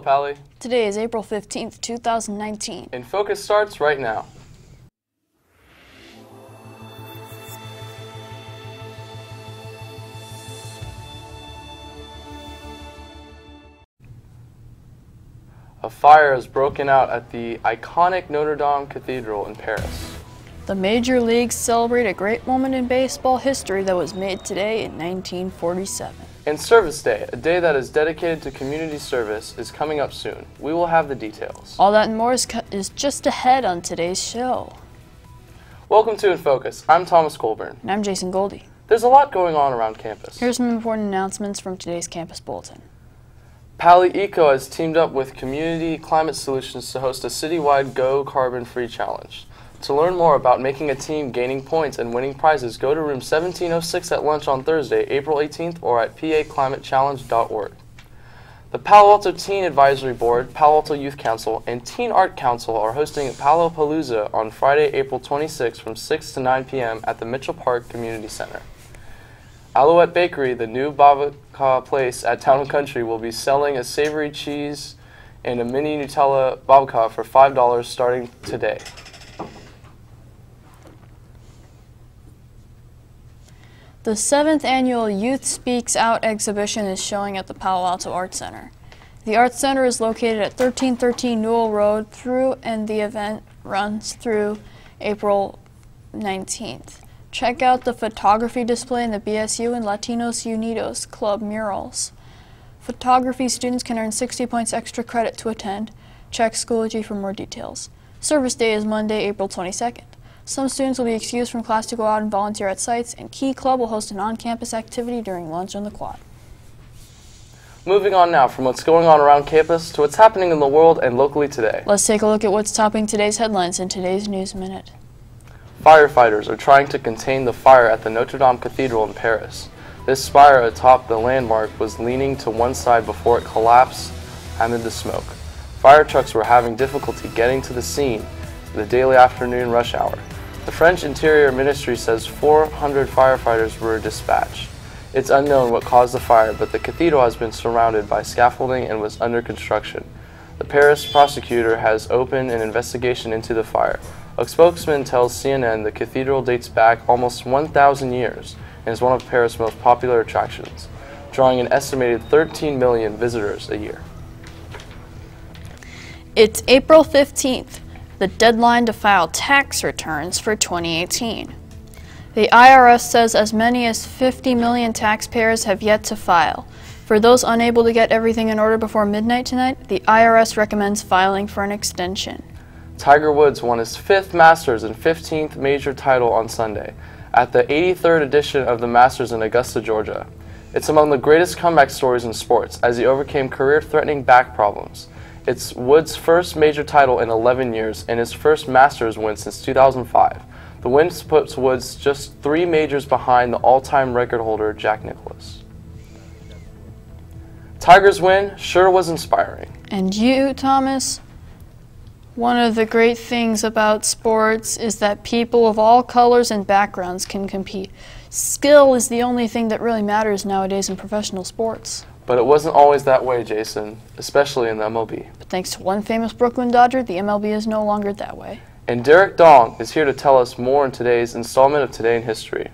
Pally. Today is April 15th, 2019. INFocus starts right now. A fire has broken out at the iconic Notre Dame Cathedral in Paris. The major leagues celebrate a great moment in baseball history that was made today in 1947. And Service Day, a day that is dedicated to community service, is coming up soon. We will have the details. All that and more is just ahead on today's show. Welcome to INFocus. I'm Thomas Colburn. And I'm Jason Goldie. There's a lot going on around campus. Here's some important announcements from today's campus bulletin. Pally Eco has teamed up with Community Climate Solutions to host a citywide Go Carbon Free Challenge. To learn more about making a team, gaining points, and winning prizes, go to room 1706 at lunch on Thursday, April 18th, or at paclimatechallenge.org. The Palo Alto Teen Advisory Board, Palo Alto Youth Council, and Teen Art Council are hosting Palo Palooza on Friday, April 26th from 6 to 9 p.m. at the Mitchell Park Community Center. Alouette Bakery, the new babka place at Town and Country, will be selling a savory cheese and a mini Nutella babka for $5 starting today. The 7th annual Youth Speaks Out exhibition is showing at the Palo Alto Art Center. The Art Center is located at 1313 Newell Road and the event runs through April 19th. Check out the photography display in the BSU and Latinos Unidos Club murals. Photography students can earn 60 points extra credit to attend. Check Schoology for more details. Service Day is Monday, April 22nd. Some students will be excused from class to go out and volunteer at sites, and Key Club will host an on-campus activity during lunch on the quad. Moving on now from what's going on around campus to what's happening in the world and locally today. Let's take a look at what's topping today's headlines in today's News Minute. Firefighters are trying to contain the fire at the Notre Dame Cathedral in Paris. This spire atop the landmark was leaning to one side before it collapsed amid the smoke. Fire trucks were having difficulty getting to the scene in the daily afternoon rush hour. The French Interior Ministry says 400 firefighters were dispatched. It's unknown what caused the fire, but the cathedral has been surrounded by scaffolding and was under construction. The Paris prosecutor has opened an investigation into the fire. A spokesman tells CNN the cathedral dates back almost 1,000 years and is one of Paris' most popular attractions, drawing an estimated 13 million visitors a year. It's April 15th, the deadline to file tax returns for 2018. The IRS says as many as 50 million taxpayers have yet to file. For those unable to get everything in order before midnight tonight, the IRS recommends filing for an extension. Tiger Woods won his 5th Masters and 15th major title on Sunday at the 83rd edition of the Masters in Augusta, Georgia. It's among the greatest comeback stories in sports as he overcame career-threatening back problems. It's Woods' first major title in 11 years and his first Masters win since 2005. The win puts Woods just 3 majors behind the all-time record holder Jack Nicklaus. Tiger's win sure was inspiring. And you, Thomas? One of the great things about sports is that people of all colors and backgrounds can compete. Skill is the only thing that really matters nowadays in professional sports. But it wasn't always that way, Jason, especially in the MLB. But thanks to one famous Brooklyn Dodger, the MLB is no longer that way. And Derek Dong is here to tell us more in today's installment of Today in History.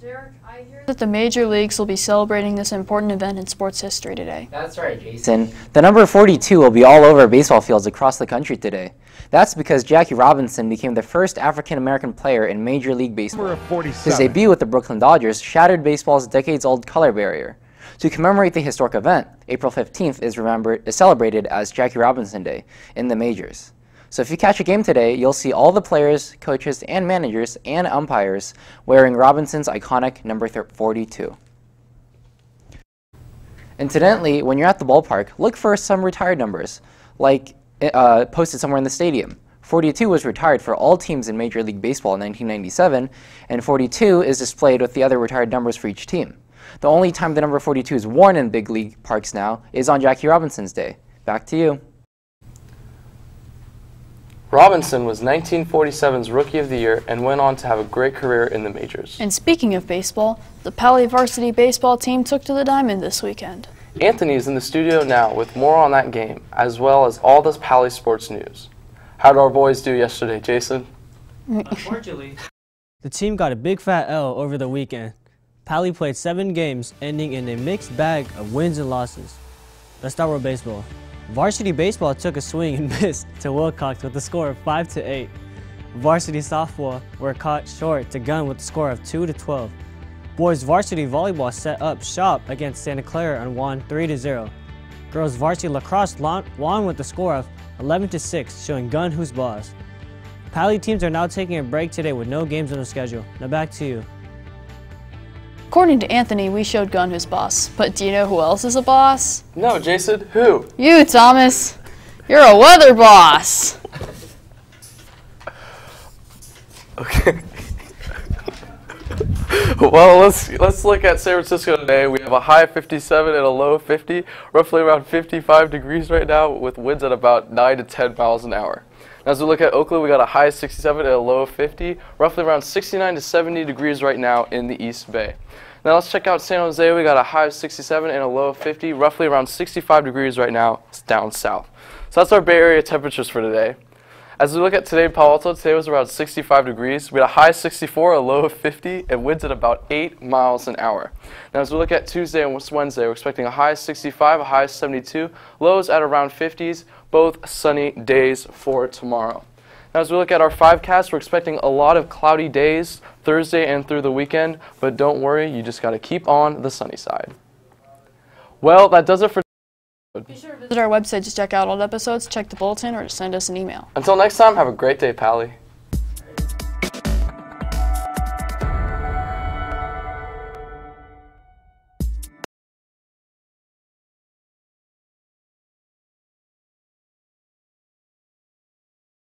Derek, I hear that the major leagues will be celebrating this important event in sports history today. That's right, Jason. The number 42 will be all over baseball fields across the country today. That's because Jackie Robinson became the first African-American player in Major League Baseball. His debut with the Brooklyn Dodgers shattered baseball's decades-old color barrier. To commemorate the historic event, April 15th is celebrated as Jackie Robinson Day in the majors. So if you catch a game today, you'll see all the players, coaches, and managers and umpires wearing Robinson's iconic number 42. Incidentally, when you're at the ballpark, look for some retired numbers, like posted somewhere in the stadium. 42 was retired for all teams in Major League Baseball in 1997, and 42 is displayed with the other retired numbers for each team. The only time the number 42 is worn in big league parks now is on Jackie Robinson's Day. Back to you. Robinson was 1947's Rookie of the Year and went on to have a great career in the majors. And speaking of baseball, the Pally varsity baseball team took to the diamond this weekend. Anthony is in the studio now with more on that game, as well as all this Pally sports news. How did our boys do yesterday, Jason? Unfortunately, the team got a big fat L over the weekend. Pally played 7 games, ending in a mixed bag of wins and losses. Let's start with baseball. Varsity baseball took a swing and missed to Wilcox with a score of 5-8. Varsity softball were caught short to Gunn with a score of 2-12. Boys varsity volleyball set up shop against Santa Clara and won 3-0. Girls varsity lacrosse won with a score of 11-6, showing Gunn who's boss. Pally teams are now taking a break today with no games on the schedule. Now back to you. According to Anthony, we showed Gunn who's boss. But do you know who else is a boss? No, Jason, who? You, Thomas. You're a weather boss. Okay. Well, let's look at San Francisco today. We have a high of 57 and a low of 50, roughly around 55 degrees right now, with winds at about 9 to 10 miles an hour. Now, as we look at Oakland, we got a high of 67 and a low of 50, roughly around 69 to 70 degrees right now in the East Bay. Now let's check out San Jose. We got a high of 67 and a low of 50, roughly around 65 degrees right now. It's down south. So that's our Bay Area temperatures for today. As we look at today in Palo Alto, today was around 65 degrees. We had a high of 64, a low of 50, and winds at about 8 miles an hour. Now as we look at Tuesday and Wednesday, we're expecting a high of 65, a high of 72, lows at around 50s, both sunny days for tomorrow. Now as we look at our 5cast, we're expecting a lot of cloudy days Thursday and through the weekend, but don't worry, you just got to keep on the sunny side. Well, that does it for Be sure to visit our website to check out old episodes, check the bulletin, or to send us an email. Until next time, have a great day, Pally.